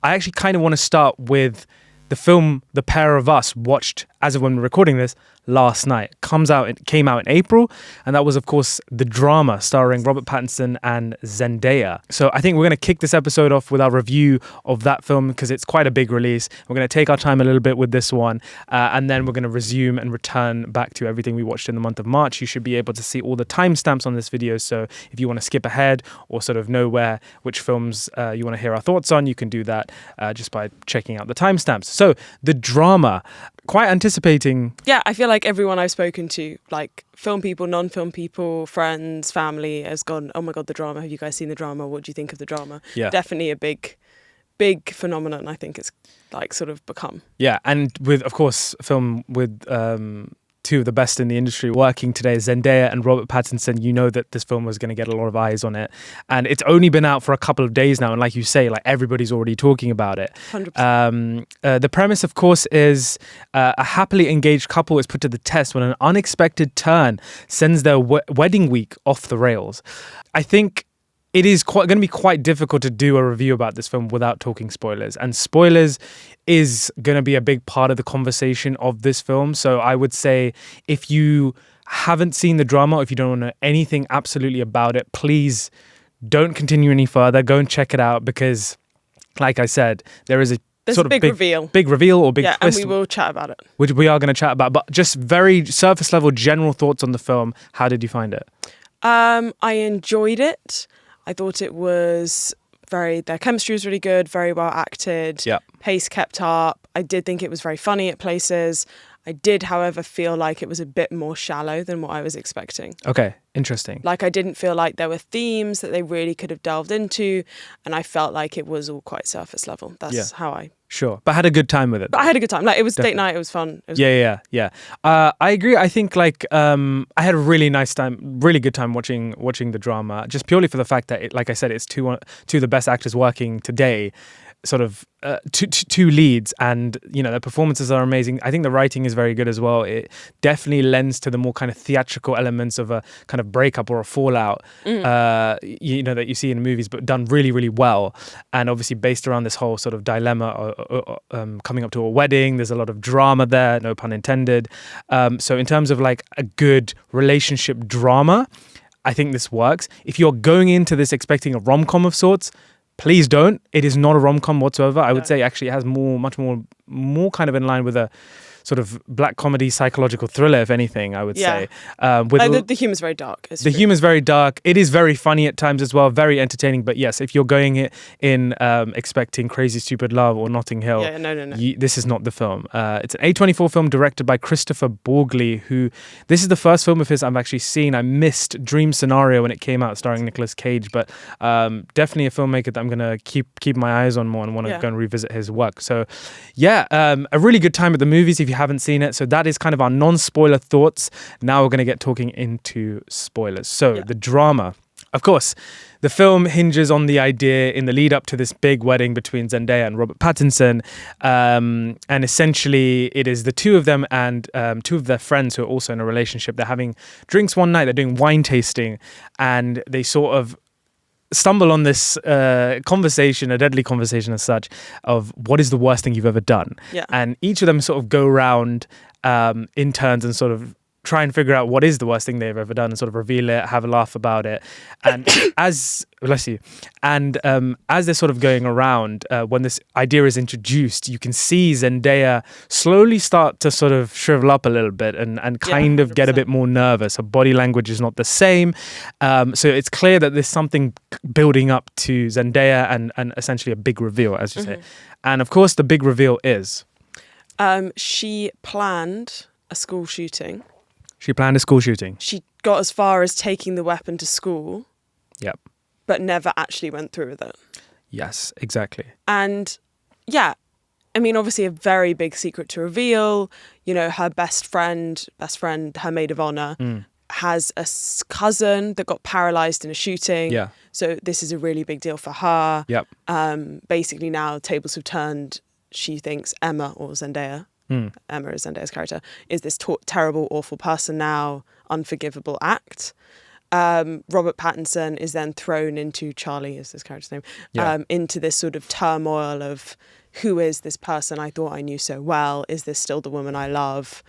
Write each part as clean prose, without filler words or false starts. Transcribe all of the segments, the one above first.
I actually kind of want to start with the film the pair of us watched as of when we're recording this last night. It came out in April, and that was, of course, The Drama, starring Robert Pattinson and Zendaya. So I think we're going to kick this episode off with our review of that film because it's quite a big release. We're going to take our time a little bit with this one, and then we're going to resume and return back to everything we watched in the month of March. You should be able to see all the timestamps on this video, so if you want to skip ahead or sort of know which films you want to hear our thoughts on, you can do that just by checking out the timestamps. So, The Drama, quite anticipating. Yeah, I feel like everyone I've spoken to, like film people, non-film people, friends, family, has gone, oh my God, The Drama. Have you guys seen The Drama? What do you think of The Drama? Yeah. Definitely a big phenomenon, I think it's like sort of become. Yeah, and with, of course, a film with two of the best in the industry working today, Zendaya and Robert Pattinson, you know that this film was going to get a lot of eyes on it. And it's only been out for a couple of days now. And like you say, like everybody's already talking about it. 100%. The premise, of course, is a happily engaged couple is put to the test when an unexpected turn sends their wedding week off the rails. I think it is going to be quite difficult to do a review about this film without talking spoilers. And spoilers is going to be a big part of the conversation of this film. So I would say if you haven't seen The Drama, or if you don't know anything absolutely about it, please don't continue any further. Go and check it out because, like I said, there's sort of big reveal. Big reveal or big twist. Yeah, and we will chat about it. Which we are going to chat about. But just very surface level general thoughts on the film. How did you find it? I enjoyed it. I thought it was their chemistry was really good, very well acted. Yep. Pace kept up. I did think it was very funny at places. I did, however, feel like it was a bit more shallow than what I was expecting. Okay, interesting. Like I didn't feel like there were themes that they really could have delved into, and I felt like it was all quite surface level. That's how I... Sure, but had a good time with it. But I had a good time. Like it was date night. It was fun. It was Yeah. I agree. I think like I had a really nice time, really good time watching The Drama, just purely for the fact that, like I said, it's two of the best actors working today. Sort of two leads, and you know their performances are amazing. I think the writing is very good as well. It definitely lends to the more kind of theatrical elements of a kind of breakup or a fallout, you know, that you see in movies, but done really, really well. And obviously based around this whole sort of dilemma coming up to a wedding. There's a lot of drama there, no pun intended. So in terms of like a good relationship drama, I think this works. If you're going into this expecting a rom-com of sorts, please don't. It is not a rom-com whatsoever. I would say actually it has much more kind of in line with a sort of black comedy psychological thriller, if anything, I would say. The humor's very dark. The humor's very dark. It is very funny at times as well, very entertaining. But yes, if you're going in expecting Crazy Stupid Love or Notting Hill, no. This is not the film. It's an A24 film directed by Christopher Borgley, who, this is the first film of his I've actually seen. I missed Dream Scenario when it came out, starring Nicolas Cage, but definitely a filmmaker that I'm going to keep my eyes on more and want to go and revisit his work. So a really good time at the movies if you haven't seen it. So that is kind of our non-spoiler thoughts. Now we're going to get talking into spoilers. So The Drama. Of course, the film hinges on the idea in the lead up to this big wedding between Zendaya and Robert Pattinson. And essentially it is the two of them and two of their friends who are also in a relationship. They're having drinks one night, they're doing wine tasting, and they sort of stumble on this conversation, a deadly conversation as such, of what is the worst thing you've ever done. Yeah. And each of them sort of go around in turns and sort of try and figure out what is the worst thing they've ever done and sort of reveal it, have a laugh about it. And as they're sort of going around, when this idea is introduced, you can see Zendaya slowly start to sort of shrivel up a little bit and kind of get a bit more nervous. Her body language is not the same. So it's clear that there's something building up to Zendaya and essentially a big reveal, as you say. And of course, the big reveal is... she planned a school shooting. She planned a school shooting. She got as far as taking the weapon to school. Yep. But never actually went through with it. Yes, exactly. And I mean, obviously a very big secret to reveal. You know, her best friend, her maid of honor, has a cousin that got paralyzed in a shooting. Yeah. So this is a really big deal for her. Yep. Basically now tables have turned. She thinks Emma or Zendaya, Emma is Zendaya's character, is this terrible, awful person now, unforgivable act. Robert Pattinson is then thrown into, Charlie is this character's name, into this sort of turmoil of, who is this person I thought I knew so well? Is this still the woman I love?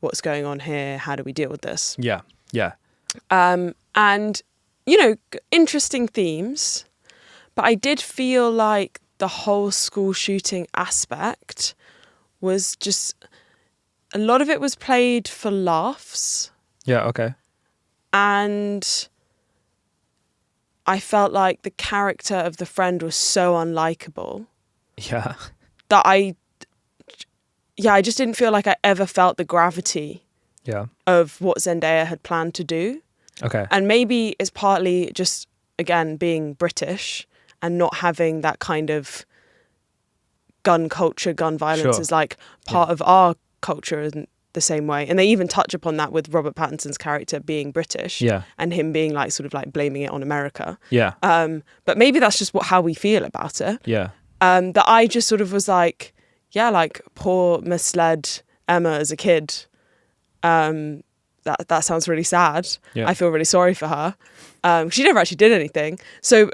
What's going on here? How do we deal with this? Yeah. And, you know, interesting themes, but I did feel like the whole school shooting aspect was just, a lot of it was played for laughs. Yeah, okay. And I felt like the character of the friend was so unlikable. Yeah. That I just didn't feel like I ever felt the gravity of what Zendaya had planned to do. Okay. And maybe it's partly just, again, being British and not having that kind of gun culture, gun violence is like part of our culture in the same way. And they even touch upon that with Robert Pattinson's character being British and him being like sort of like blaming it on America. Yeah. But maybe that's just how we feel about it. Yeah. That I just sort of was like, like poor misled Emma as a kid. That sounds really sad. Yeah. I feel really sorry for her. She never actually did anything. So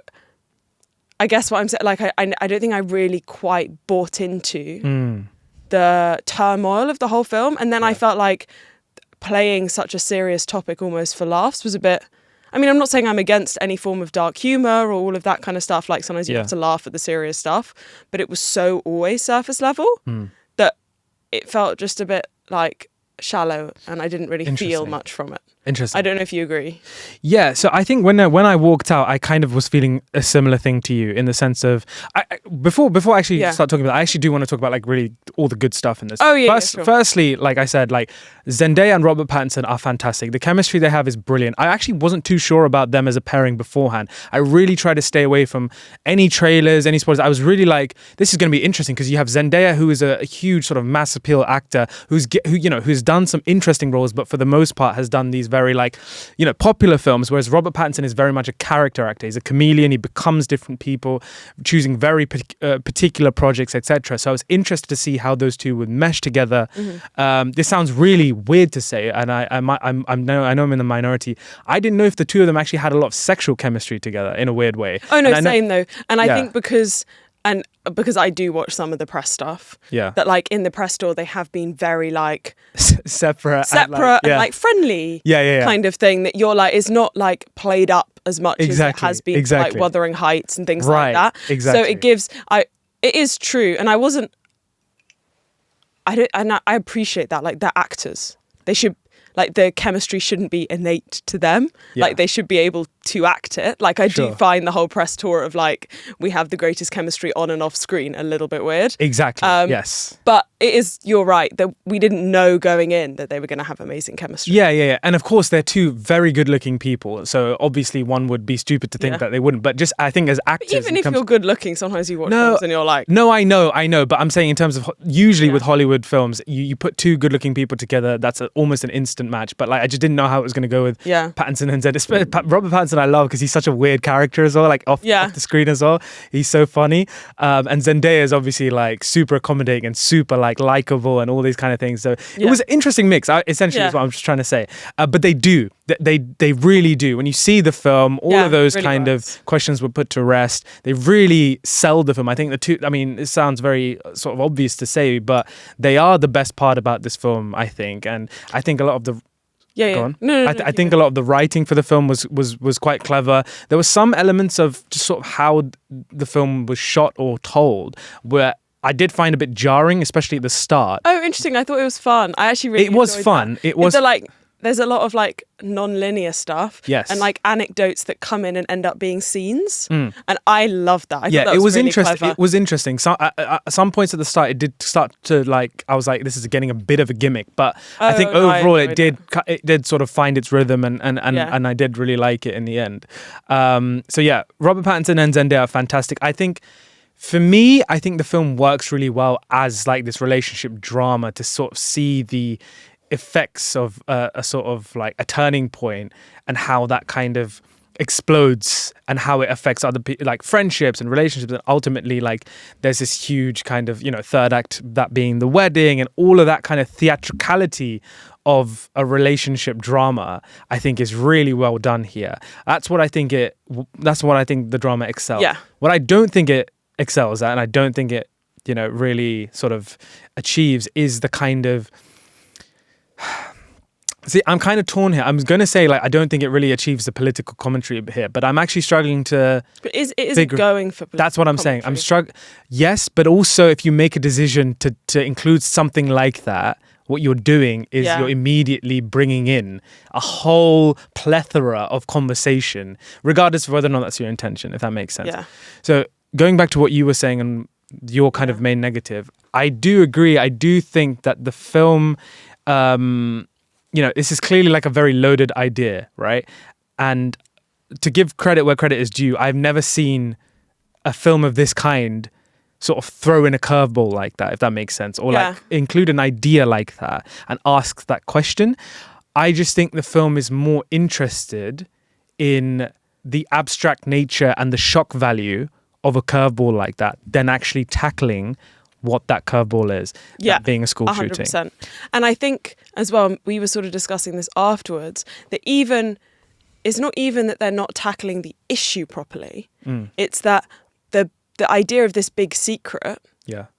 I guess what I'm saying, like, I don't think I really quite bought into the turmoil of the whole film. And then I felt like playing such a serious topic almost for laughs was a bit, I mean, I'm not saying I'm against any form of dark humor or all of that kind of stuff. Like sometimes you have to laugh at the serious stuff, but it was so always surface level that it felt just a bit like shallow, and I didn't really feel much from it. Interesting. I don't know if you agree. Yeah, so I think when I walked out, I kind of was feeling a similar thing to you in the sense of before I actually start talking about it, I actually do want to talk about like really all the good stuff in this. Oh yeah. Sure. Firstly, like I said, like Zendaya and Robert Pattinson are fantastic. The chemistry they have is brilliant. I actually wasn't too sure about them as a pairing beforehand. I really tried to stay away from any trailers, any spoilers. I was really like, this is going to be interesting because you have Zendaya, who is a huge sort of mass appeal actor, who's done some interesting roles, but for the most part has done these very like, popular films, whereas Robert Pattinson is very much a character actor. He's a chameleon. He becomes different people, choosing very particular projects, etc. So I was interested to see how those two would mesh together. This sounds really weird to say, and I know I'm in the minority. I didn't know if the two of them actually had a lot of sexual chemistry together in a weird way. Oh no, same though. And I think because I do watch some of the press stuff. Yeah. That like in the press store they have been very like separate and like friendly. Kind of thing that you're like is not like played up as much as it has been for, like Wuthering Heights and things like that. Exactly. So it is true, and I appreciate that. Like they're actors. They should, like, the chemistry shouldn't be innate to them. Like they should be able to act it. Like I do find the whole press tour of like we have the greatest chemistry on and off screen a little bit weird. Exactly. Yes. But you're right that we didn't know going in that they were going to have amazing chemistry. Yeah. And of course they're two very good looking people. So obviously one would be stupid to think that they wouldn't. But just I think as actors, even if you're good looking, sometimes you watch films and you're like, no, I know. But I'm saying in terms of usually with Hollywood films, you put two good looking people together, that's almost an instant match. But like I just didn't know how it was going to go with Pattinson and Zendaya. Robert Pattinson I love because he's such a weird character as well, like off the screen as well. He's so funny. And Zendaya is obviously like super accommodating and super like likable and all these kind of things. So it was an interesting mix, essentially is what I'm just trying to say. But they do. They really do. When you see the film, all of those really kind of questions were put to rest. They really sell the film. I think it sounds very sort of obvious to say, but they are the best part about this film, I think. And I think a lot of the Go on. I think a lot of the writing for the film was quite clever. There were some elements of just sort of how the film was shot or told where I did find a bit jarring, especially at the start. Oh, interesting. I thought it was fun. I actually really enjoyed that. It was there's a lot of like non-linear stuff. Yes. And like anecdotes that come in and end up being scenes. And I loved that. I thought that it was really interesting. Clever. It was interesting. So at some points at the start, it did start to like, I was like, this is getting a bit of a gimmick. But I think overall it did sort of find its rhythm and I did really like it in the end. So yeah, Robert Pattinson and Zendaya are fantastic. I think for me, I think the film works really well as like this relationship drama to sort of see the effects of a sort of like a turning point and how that kind of explodes and how it affects other people, like friendships and relationships, and ultimately like there's this huge kind of third act, that being the wedding and all of that kind of theatricality of a relationship drama, I think is really well done here. That's what I think the drama excels. Yeah. What I don't think it excels at, and I don't think it, really sort of achieves, is the kind of... See, I'm kind of torn here. I'm going to say, like, I don't think it really achieves the political commentary here, but I'm actually struggling to... But is it going for political That's what I'm saying. commentary? I'm struggling... Yes, but also if you make a decision to include something like that, what you're doing is you're immediately bringing in a whole plethora of conversation, regardless of whether or not that's your intention, if that makes sense. Yeah. So going back to what you were saying and your kind of main negative, I do agree. I do think that the film... this is clearly like a very loaded idea, right? And to give credit where credit is due, I've never seen a film of this kind sort of throw in a curveball like that, if that makes sense, or like include an idea like that and ask that question. I just think the film is more interested in the abstract nature and the shock value of a curveball like that than actually tackling what that curveball is, that being a school 100%. Shooting. And I think as well, we were sort of discussing this afterwards, that it's not even that they're not tackling the issue properly. It's that the idea of this big secret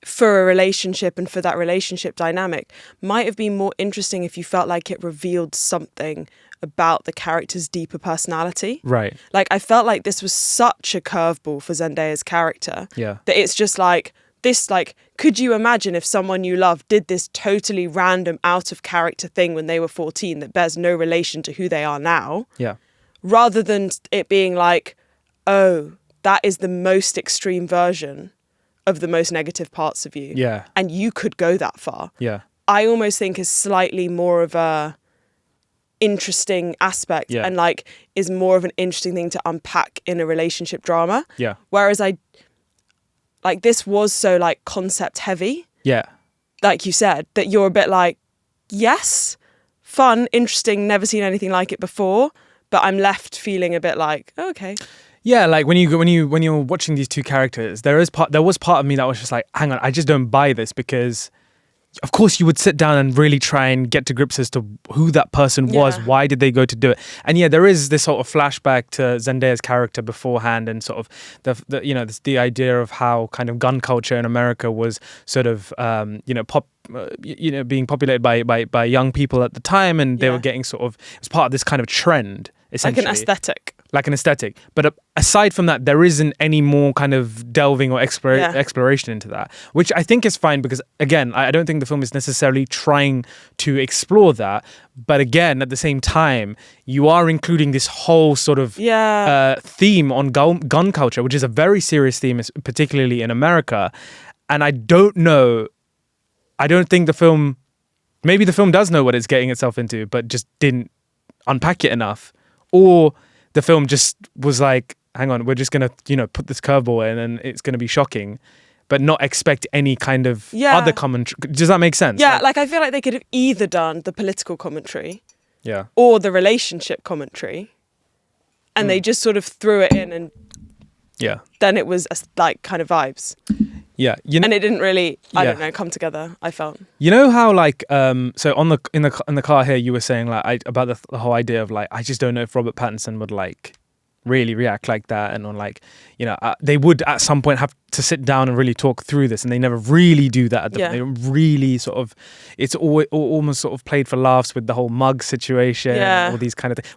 for a relationship and for that relationship dynamic might have been more interesting if you felt like it revealed something about the character's deeper personality. Right. Like, I felt like this was such a curveball for Zendaya's character that it's just like, this, like, could you imagine if someone you love did this totally random out of character thing when they were 14 that bears no relation to who they are now? Yeah. Rather than it being like, oh, that is the most extreme version of the most negative parts of you. Yeah. And you could go that far. Yeah. I almost think is slightly more of a interesting aspect and like is more of an interesting thing to unpack in a relationship drama. Yeah. Whereas this was so like concept heavy. Yeah. Like you said, that you're a bit like, yes, fun, interesting, never seen anything like it before, but I'm left feeling a bit like, oh, okay. Yeah, like when you're watching these two characters, there was part of me that was just like, hang on, I just don't buy this, because of course you would sit down and really try and get to grips as to who that person was, why did they go to do it. And there is this sort of flashback to Zendaya's character beforehand, and sort of the idea of how kind of gun culture in America was sort of being populated by young people at the time, and they were getting sort of, it was part of this kind of trend, essentially. Like an aesthetic. But aside from that, there isn't any more kind of delving or exploration into that, which I think is fine, because, again, I don't think the film is necessarily trying to explore that. But again, at the same time, you are including this whole sort of theme on gun culture, which is a very serious theme, particularly in America. And I don't think the film, maybe the film does know what it's getting itself into, but just didn't unpack it enough. Or the film just was like, hang on, we're just going to, put this curveball in and it's going to be shocking, but not expect any kind of other commentary. Does that make sense? Yeah, like I feel like they could have either done the political commentary or the relationship commentary, and they just sort of threw it in, and then it was like kind of vibes. Yeah, and it didn't really, I don't know, come together. I felt. You know how like so in the car here, you were saying like about the whole idea of like, I just don't know if Robert Pattinson would like really react like that, and on like they would at some point have to sit down and really talk through this, and they never really do that. They don't really sort of, it's almost sort of played for laughs with the whole mug situation, all these kind of things,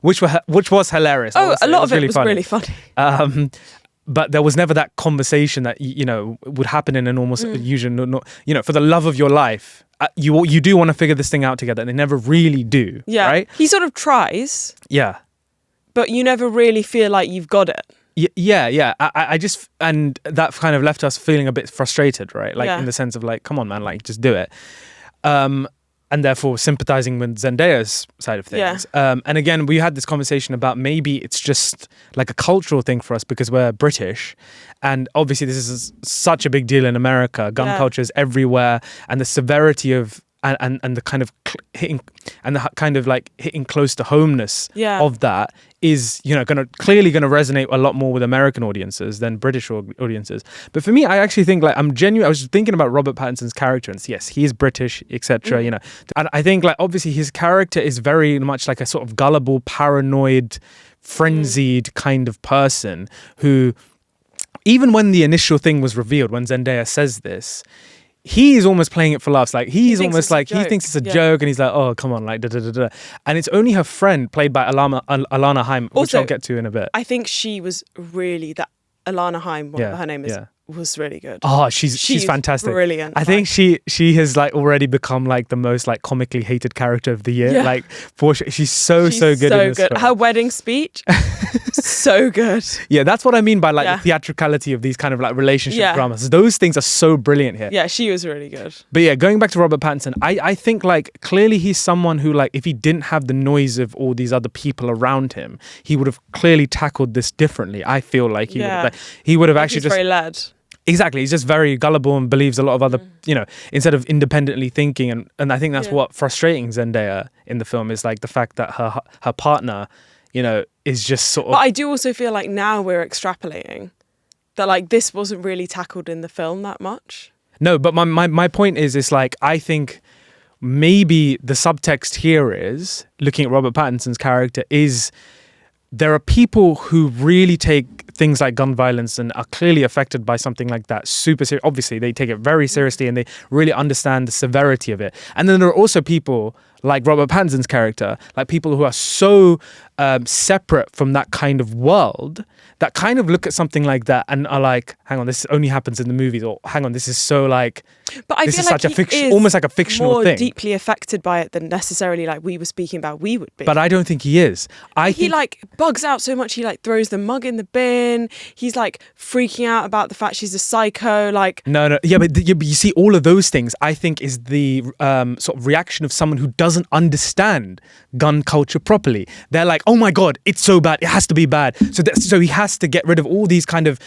which was hilarious. Oh, a lot of it was really funny. But there was never that conversation that would happen in an almost usual, for the love of your life, you do want to figure this thing out together, and they never really do. Yeah, right. He sort of tries. Yeah, but you never really feel like you've got it. Yeah. I just, and that kind of left us feeling a bit frustrated, right? Like in the sense of like, come on, man, like just do it. And therefore sympathizing with Zendaya's side of things. And again, we had this conversation about maybe it's just like a cultural thing for us because we're British. And obviously this is such a big deal in America. Gun culture is everywhere. And the severity of and the kind of hitting and the kind of like hitting close to homeness Yeah. of that is, you know, clearly gonna resonate a lot more with American audiences than British audiences. But for me, I actually think like I'm genuine. I was thinking about Robert Pattinson's character, and yes, he is British, etc. You know, and I think like obviously his character is very much like a sort of gullible, paranoid, frenzied kind of person who, even when the initial thing was revealed, when Zendaya says this, he is almost playing it for laughs. Like he's almost like he thinks it's a joke, and he's like, "Oh, come on!" Like da da da da. And it's only her friend, played by Alana Haim, which Also, I'll get to in a bit. I think she was really that Alana Haim, whatever her name is, was really good. Oh, she's fantastic. Brilliant. I think she has like already become like the most like comically hated character of the year. Yeah. Like for sure, she's so good in this film. Her wedding speech, so good. Yeah, that's what I mean by like the theatricality of these kind of like relationship dramas. Those things are so brilliant here. Yeah, she was really good. But yeah, going back to Robert Pattinson, I think like clearly he's someone who like if he didn't have the noise of all these other people around him, he would have clearly tackled this differently. I feel like he would have actually he's just very led. Exactly. He's just very gullible and believes a lot of other, you know, instead of independently thinking. And I think that's what frustrating Zendaya in the film is like the fact that her partner, you know, is just sort of. But I do also feel like now we're extrapolating that like this wasn't really tackled in the film that much. No, but my point is, it's like, I think maybe the subtext here is, looking at Robert Pattinson's character, is there are people who really take things like gun violence and are clearly affected by something like that super serious. Obviously, they take it very seriously and they really understand the severity of it. And then there are also people like Robert Pattinson's character, like people who are so separate from that kind of world that kind of look at something like that and are like, hang on, this only happens in the movies, or hang on, this is so like, but I this feel is like such a fiction, almost like a fictional more thing. Deeply affected by it than necessarily like we were speaking about we would be. But I don't think he is. He like bugs out so much. He like throws the mug in the bin. He's like freaking out about the fact she's a psycho. Like no, yeah, but you see, all of those things I think is the sort of reaction of someone who doesn't understand gun culture properly. They're like, oh my god, it's so bad, it has to be bad. So he has to get rid of all these kind of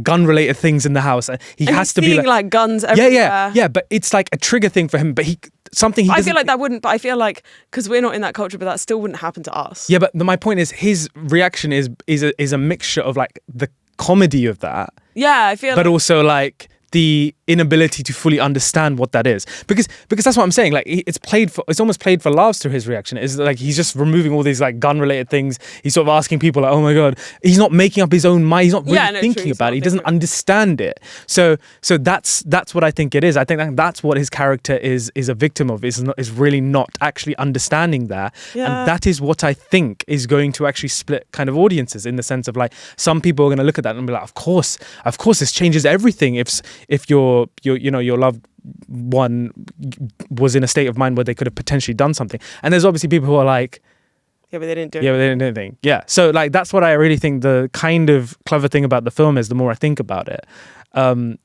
gun-related things in the house. He has to be like guns everywhere. Yeah. But it's like a trigger thing for him. But I feel like that wouldn't. But I feel like because we're not in that culture, but that still wouldn't happen to us. Yeah, but my point is, his reaction is a mixture of like the comedy of that. Yeah, I feel. But also like the inability to fully understand what that is, because that's what I'm saying. Like it's almost played for laughs through his reaction. It's like he's just removing all these like gun related things. He's sort of asking people like, oh my god, he's not making up his own mind. He's not really thinking about it. He doesn't understand it. So that's what I think it is. I think that's what his character is a victim of. Is really not actually understanding that, and that is what I think is going to actually split kind of audiences, in the sense of like some people are going to look at that and be like, of course this changes everything. If your loved one was in a state of mind where they could have potentially done something, and there's obviously people who are like, yeah, but they didn't do anything. Yeah, so like that's what I really think the kind of clever thing about the film is. The more I think about it,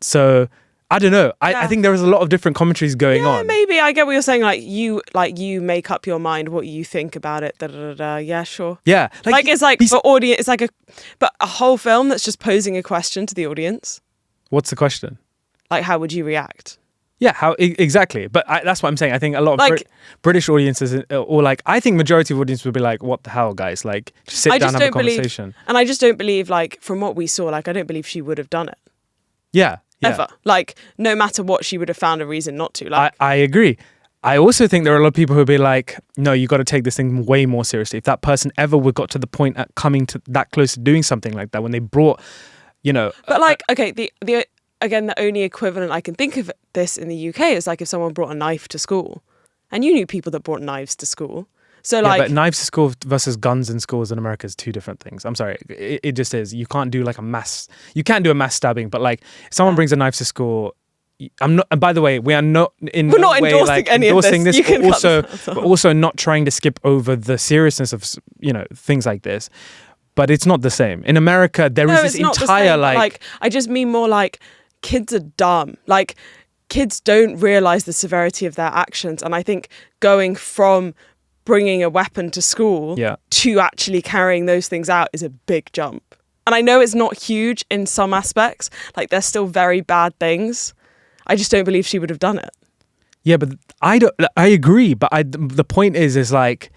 so I don't know. I think there is a lot of different commentaries going on. Maybe I get what you're saying. Like you make up your mind what you think about it. Yeah, sure. Yeah, like it's like for audience. It's like a whole film that's just posing a question to the audience. What's the question? Like, how would you react? Yeah, how exactly? But that's what I'm saying. I think a lot of British audiences, or like, I think majority of audience would be like, "What the hell, guys? Like, just sit down and have a conversation." And I just don't believe, like, from what we saw, like, I don't believe she would have done it. Yeah. Ever. Like, no matter what, she would have found a reason not to. Like, I agree. I also think there are a lot of people who would be like, no, you got to take this thing way more seriously. If that person ever got to the point at coming to that close to doing something like that, when they brought, you know. But like, okay, Again, the only equivalent I can think of this in the UK is like if someone brought a knife to school, and you knew people that brought knives to school. So like, but knives to school versus guns in schools in America is two different things. I'm sorry, it just is. You can't do like you can't do a mass stabbing, but like if someone brings a knife to school, I'm not. And by the way, we're not endorsing any of this. But also not trying to skip over the seriousness of things like this. But it's not the same in America. There is this entire like I just mean more like. Kids are dumb. Like, kids don't realize the severity of their actions. And I think going from bringing a weapon to school to actually carrying those things out is a big jump. And I know it's not huge in some aspects. Like, they're still very bad things. I just don't believe she would have done it. Yeah, but I agree, but the point is like,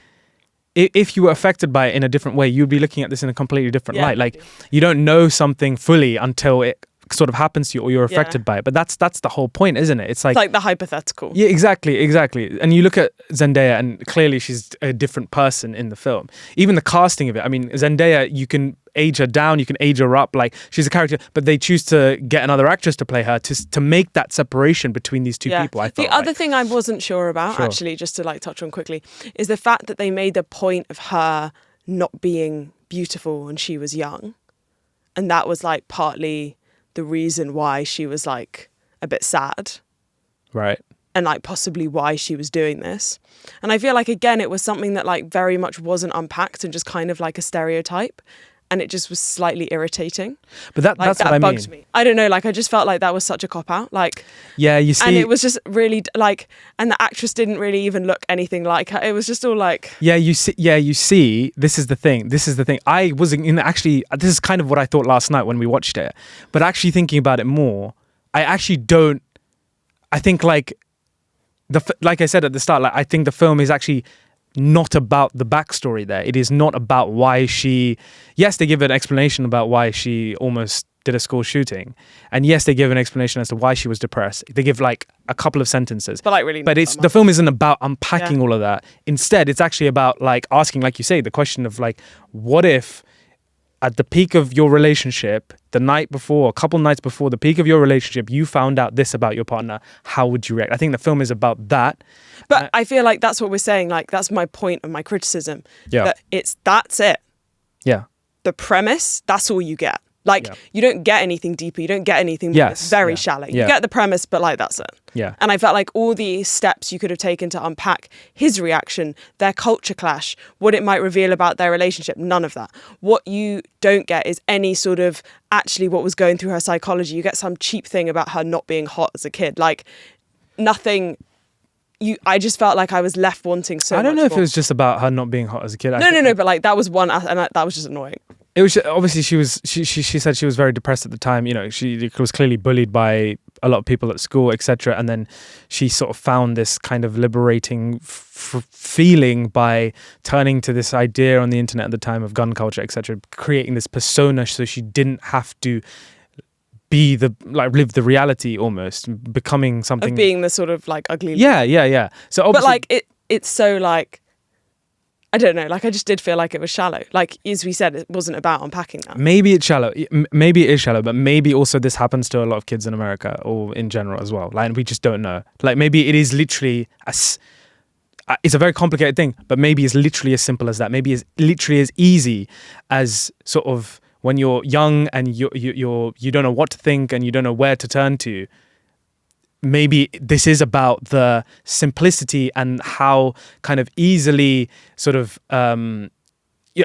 if you were affected by it in a different way, you'd be looking at this in a completely different light. Like, you don't know something fully until it sort of happens to you or you're affected by it. But that's the whole point, isn't it? It's like the hypothetical. Yeah, exactly. And you look at Zendaya, and clearly she's a different person in the film. Even the casting of it. I mean, Zendaya, you can age her down, you can age her up. Like, she's a character, but they choose to get another actress to play her to make that separation between these two people. The other thing I wasn't sure about, actually, just to like touch on quickly, is the fact that they made the point of her not being beautiful when she was young, and that was like partly the reason why she was like a bit sad. Right. And like possibly why she was doing this. And I feel like, again, it was something that like very much wasn't unpacked and just kind of like a stereotype. And it just was slightly irritating. But that's what I mean. That bugged me. I don't know, like I just felt like that was such a cop-out. Like, yeah, you see. And it was just really like, and the actress didn't really even look anything like her. It was just all like. Yeah, you see, this is the thing. I wasn't in actually, this is kind of what I thought last night when we watched it. But actually thinking about it more, I think like I said at the start, like I think the film is actually not about the backstory there. It is not about why yes, they give an explanation about why she almost did a school shooting. And yes, they give an explanation as to why she was depressed. They give like a couple of sentences. But like really But the film isn't about unpacking all of that. Instead, it's actually about like asking, like you say, the question of like, what if at the peak of your relationship, the night before, a couple nights before the peak of your relationship, you found out this about your partner, how would you react? I think the film is about that. But I feel like that's what we're saying. Like, that's my point of my criticism. Yeah. That that's it. Yeah. The premise, that's all you get. Like, you don't get anything deeper. You don't get anything more. It's very shallow. You get the premise, but like, that's it. Yeah. And I felt like all the steps you could have taken to unpack his reaction, their culture clash, what it might reveal about their relationship, none of that. What you don't get is any sort of actually what was going through her psychology. You get some cheap thing about her not being hot as a kid. Like, nothing. I just felt like I was left wanting so much. I don't know more. if it was just about her not being hot as a kid. No, but like that was one, and that was just annoying. It was obviously she said she was very depressed at the time. You know, she was clearly bullied by a lot of people at school, etc. And then she sort of found this kind of liberating feeling by turning to this idea on the internet at the time of gun culture, etc. Creating this persona so she didn't have to live the reality, almost becoming something of being the sort of like ugly. Yeah. So obviously, but like it's so like. I don't know, like I just did feel like it was shallow. Like, as we said, it wasn't about unpacking that. Maybe it's shallow. Maybe it is shallow, but maybe also this happens to a lot of kids in America or in general as well. Like, we just don't know. Like, maybe it is literally it's a very complicated thing, but maybe it's literally as simple as that. Maybe it's literally as easy as sort of when you're young and you don't know what to think and you don't know where to turn to. Maybe this is about the simplicity and how kind of easily sort of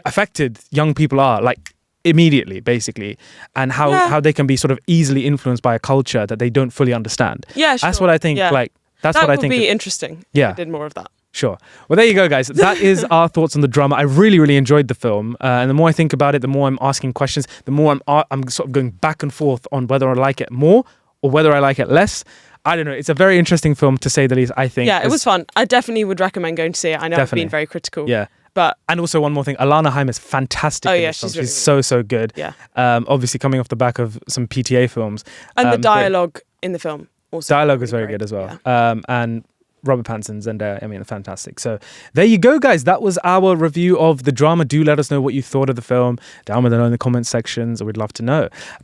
affected young people are, like immediately, basically, and how they can be sort of easily influenced by a culture that they don't fully understand. Yeah, sure. That's what I think. Yeah. Like that's that what I think. That would be interesting. Yeah, if I did more of that. Sure. Well, there you go, guys. That is our thoughts on the drama. I really, really enjoyed the film. And the more I think about it, the more I'm asking questions, the more I'm sort of going back and forth on whether I like it more or whether I like it less. I don't know. It's a very interesting film, to say the least, I think. Yeah, it was fun. I definitely would recommend going to see it. I know Definitely. I've been very critical. Yeah. And also one more thing, Alana Haim is fantastic. Oh yeah, she's really so good. Yeah. Obviously coming off the back of some PTA films. And the dialogue in the film also. Dialogue is very good as well. Yeah. And Robert Pattinson, Zendaya, I mean, fantastic. So there you go, guys. That was our review of the drama. Do let us know what you thought of the film down below in the comment sections. We'd love to know.